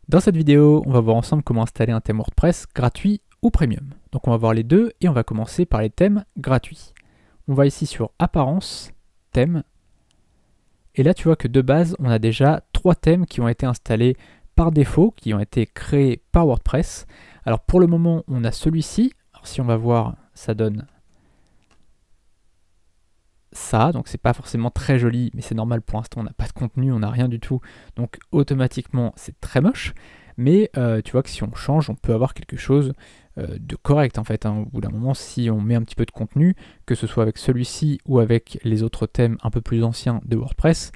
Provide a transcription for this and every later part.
Dans cette vidéo, on va voir ensemble comment installer un thème WordPress gratuit ou premium. Donc on va voir les deux et on va commencer par les thèmes gratuits. On va ici sur Apparence, Thèmes. Et là tu vois que de base, on a déjà 3 thèmes qui ont été installés par défaut, qui ont été créés par WordPress. Alors pour le moment, on a celui-ci. Alors si on va voir, ça donne ça, donc c'est pas forcément très joli, mais c'est normal, pour l'instant on n'a pas de contenu, on n'a rien du tout, donc automatiquement c'est très moche, mais tu vois que si on change, on peut avoir quelque chose de correct en fait, hein. Au bout d'un moment, si on met un petit peu de contenu, que ce soit avec celui-ci ou avec les autres thèmes un peu plus anciens de WordPress,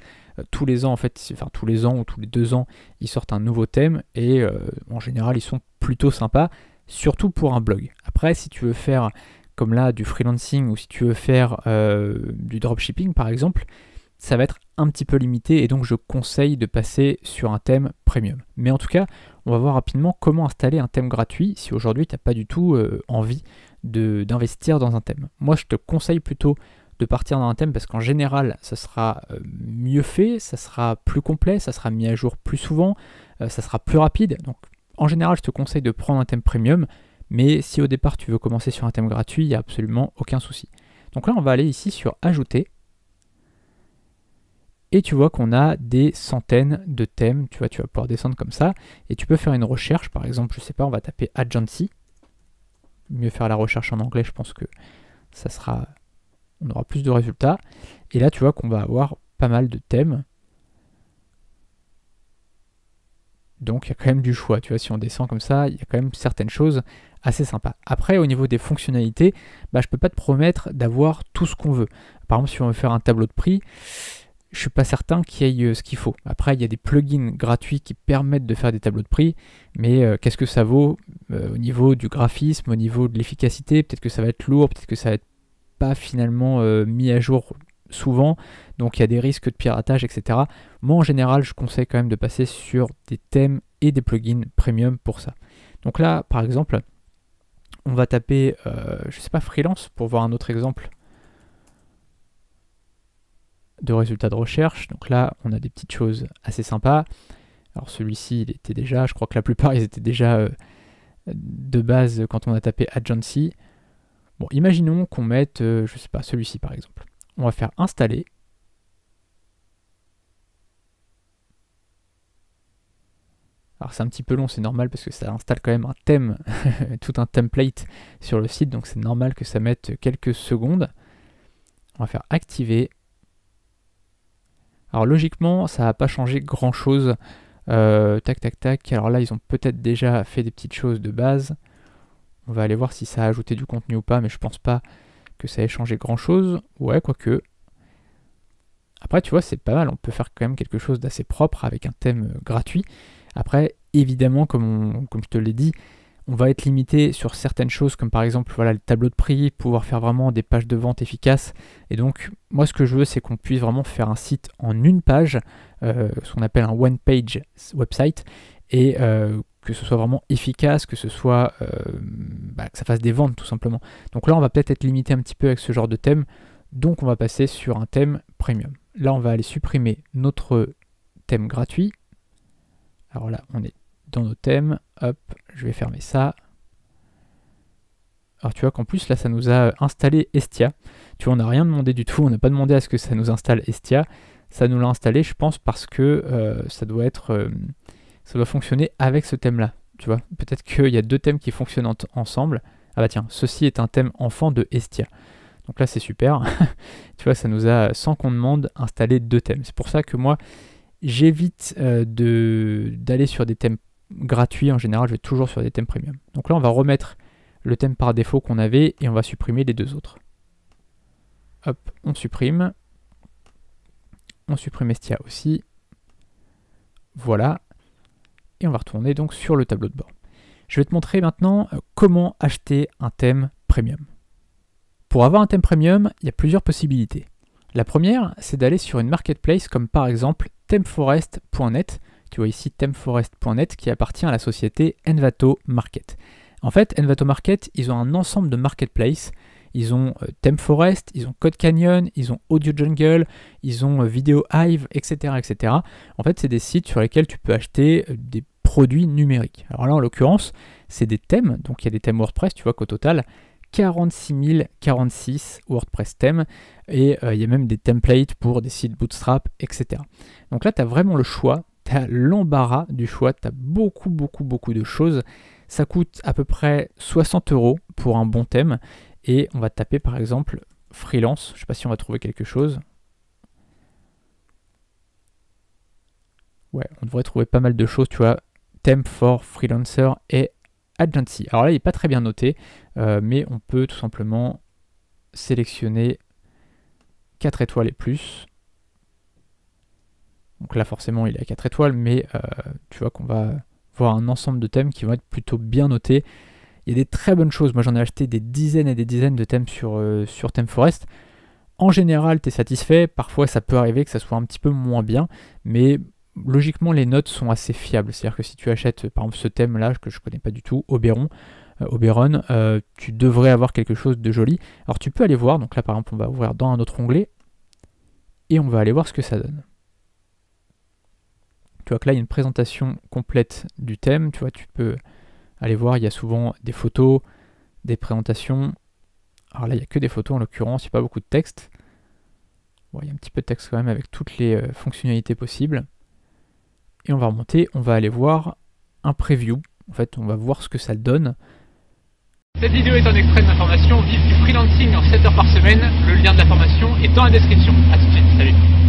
tous les ans en fait, enfin tous les ans ou tous les 2 ans, ils sortent un nouveau thème et en général ils sont plutôt sympas, surtout pour un blog. Après, si tu veux faire comme là du freelancing ou si tu veux faire du dropshipping par exemple, ça va être un petit peu limité et donc je conseille de passer sur un thème premium. Mais en tout cas, on va voir rapidement comment installer un thème gratuit si aujourd'hui tu n'as pas du tout envie d'investir dans un thème. Moi je te conseille plutôt de partir dans un thème parce qu'en général ça sera mieux fait, ça sera plus complet, ça sera mis à jour plus souvent, ça sera plus rapide. Donc en général je te conseille de prendre un thème premium. Mais si au départ tu veux commencer sur un thème gratuit, il n'y a absolument aucun souci. Donc là, on va aller ici sur Ajouter. Et tu vois qu'on a des centaines de thèmes. Tu vois, tu vas pouvoir descendre comme ça. Et tu peux faire une recherche. Par exemple, je sais pas, on va taper Agency. Mieux faire la recherche en anglais, je pense que ça sera... on aura plus de résultats. Et là, tu vois qu'on va avoir pas mal de thèmes. Donc il y a quand même du choix, tu vois, si on descend comme ça, il y a quand même certaines choses assez sympas. Après, au niveau des fonctionnalités, je ne peux pas te promettre d'avoir tout ce qu'on veut. Par exemple, si on veut faire un tableau de prix, je ne suis pas certain qu'il y ait ce qu'il faut. Après, il y a des plugins gratuits qui permettent de faire des tableaux de prix, mais qu'est-ce que ça vaut au niveau du graphisme, au niveau de l'efficacité? Peut-être que ça va être lourd, peut-être que ça va être pas finalement mis à jour souvent, donc il y a des risques de piratage, etc. Moi en général je conseille quand même de passer sur des thèmes et des plugins premium pour ça. Donc là par exemple on va taper je sais pas, freelance, pour voir un autre exemple de résultats de recherche. Donc là on a des petites choses assez sympas. Alors celui-ci il était déjà, je crois que la plupart ils étaient déjà de base quand on a tapé Agency. Bon, imaginons qu'on mette je sais pas, celui-ci par exemple. On va faire installer. Alors c'est un petit peu long, c'est normal parce que ça installe quand même un thème, tout un template sur le site, donc c'est normal que ça mette quelques secondes. On va faire activer. Alors logiquement, ça va pas changer grand chose. Tac, tac, tac. Alors là, ils ont peut-être déjà fait des petites choses de base. On va aller voir si ça a ajouté du contenu ou pas, mais je pense pas que ça ait changé grand chose. Ouais, quoique. Après, tu vois, c'est pas mal. On peut faire quand même quelque chose d'assez propre avec un thème gratuit. Après, évidemment, comme je te l'ai dit, on va être limité sur certaines choses, comme par exemple voilà, le tableau de prix, pouvoir faire vraiment des pages de vente efficaces. Et donc, moi, ce que je veux, c'est qu'on puisse vraiment faire un site en une page, ce qu'on appelle un one-page website, et que ce soit vraiment efficace, que ce soit que ça fasse des ventes tout simplement. Donc là, on va peut-être être limité un petit peu avec ce genre de thème, donc on va passer sur un thème premium. Là, on va aller supprimer notre thème gratuit. Alors là, on est dans nos thèmes. Hop, je vais fermer ça. Alors tu vois qu'en plus, là, ça nous a installé Estia. Tu vois, on n'a rien demandé du tout. On n'a pas demandé à ce que ça nous installe Estia. Ça nous l'a installé, je pense, parce que ça doit fonctionner avec ce thème-là. Tu vois, peut-être qu'il y a 2 thèmes qui fonctionnent ensemble. Ah bah tiens, ceci est un thème enfant de Estia. Donc là, c'est super. Tu vois, ça nous a, sans qu'on demande, installé 2 thèmes. C'est pour ça que moi, j'évite d'aller sur des thèmes gratuits. En général, je vais toujours sur des thèmes premium. Donc là, on va remettre le thème par défaut qu'on avait et on va supprimer les 2 autres. Hop, on supprime. On supprime Estia aussi. Voilà. Et on va retourner donc sur le tableau de bord. Je vais te montrer maintenant comment acheter un thème premium. Pour avoir un thème premium, il y a plusieurs possibilités. La première, c'est d'aller sur une marketplace comme par exemple themeforest.net. Tu vois ici themeforest.net qui appartient à la société Envato Market. En fait, Envato Market, ils ont un ensemble de marketplaces. Ils ont ThemeForest, ils ont Code Canyon, ils ont Audio Jungle, ils ont Video Hive, etc., etc. En fait, c'est des sites sur lesquels tu peux acheter des produits numériques. Alors là, en l'occurrence, c'est des thèmes, donc il y a des thèmes WordPress, tu vois qu'au total, 46 046 WordPress thèmes, et il y a même des templates pour des sites Bootstrap, etc. Donc là, tu as vraiment le choix, tu as l'embarras du choix, tu as beaucoup de choses. Ça coûte à peu près 60 € pour un bon thème, et on va taper par exemple freelance, je ne sais pas si on va trouver quelque chose. Ouais, on devrait trouver pas mal de choses, tu vois, theme for freelancer et agency. Alors là, il n'est pas très bien noté, mais on peut tout simplement sélectionner 4 étoiles et plus. Donc là, forcément, il est à 4 étoiles, mais tu vois qu'on va voir un ensemble de thèmes qui vont être plutôt bien notés. Il y a des très bonnes choses. Moi, j'en ai acheté des dizaines et des dizaines de thèmes sur ThemeForest. En général, tu es satisfait. Parfois, ça peut arriver que ça soit un petit peu moins bien, mais logiquement, les notes sont assez fiables. C'est-à-dire que si tu achètes, par exemple, ce thème-là, que je ne connais pas du tout, Oberon, tu devrais avoir quelque chose de joli. Alors, tu peux aller voir. Donc là, par exemple, on va ouvrir dans un autre onglet et on va aller voir ce que ça donne. Tu vois que là, il y a une présentation complète du thème. Tu vois, tu peux aller voir, il y a souvent des photos, des présentations. Alors là, il n'y a que des photos en l'occurrence, il n'y a pas beaucoup de texte. Bon, il y a un petit peu de texte quand même avec toutes les fonctionnalités possibles. Et on va remonter, on va aller voir un preview. En fait, on va voir ce que ça donne. Cette vidéo est un extrait de ma formation Vive du freelancing en 7 heures par semaine. Le lien de la formation est dans la description. A tout de suite, salut.